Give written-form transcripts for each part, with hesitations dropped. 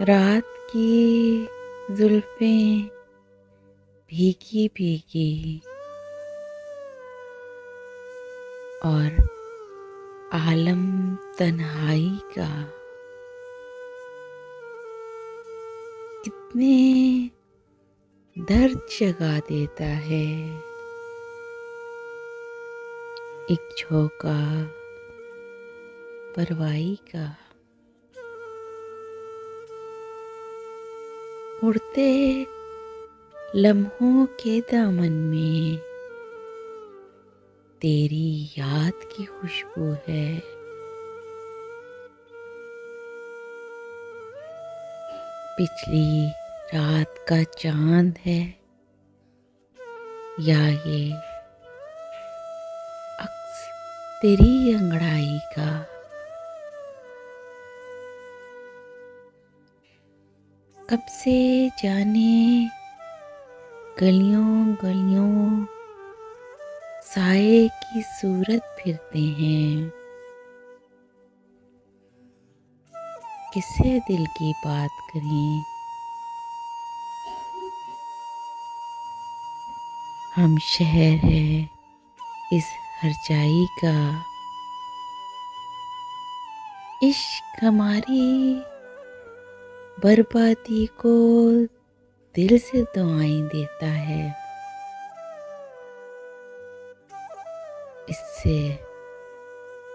रात की जुल्फें भीगी भीगी और आलम तन्हाई का कितने दर्द जगा देता है। एक झोंका परवाई का उड़ते लम्हों के दामन में तेरी याद की खुशबू है। पिछली रात का चांद है या ये अक्स तेरी अंगड़ाई का। कब से जाने गलियों गलियों साए की सूरत फिरते हैं। किससे दिल की बात करें, हम शहर है इस हरजाई का। इश्क हमारी बर्बादी को दिल से दुआएं देता है। इससे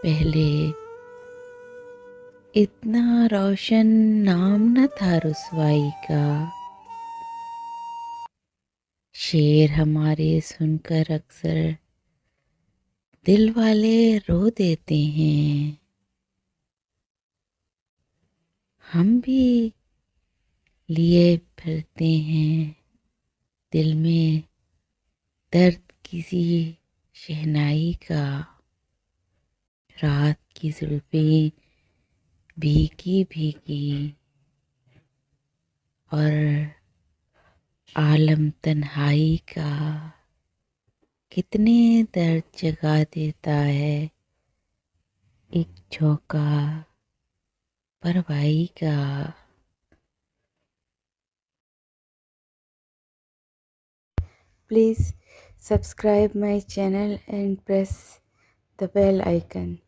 पहले इतना रोशन नाम न था रुसवाई का। शेर हमारे सुनकर अक्सर दिल वाले रो देते हैं। हम भी लिए फिरते हैं दिल में दर्द किसी शहनाई का। रात की जुल्फें भीगी भीगी और आलम तन्हाई का कितने दर्द जगा देता है। एक झोंका परवाई का। Please subscribe my channel and press the bell icon.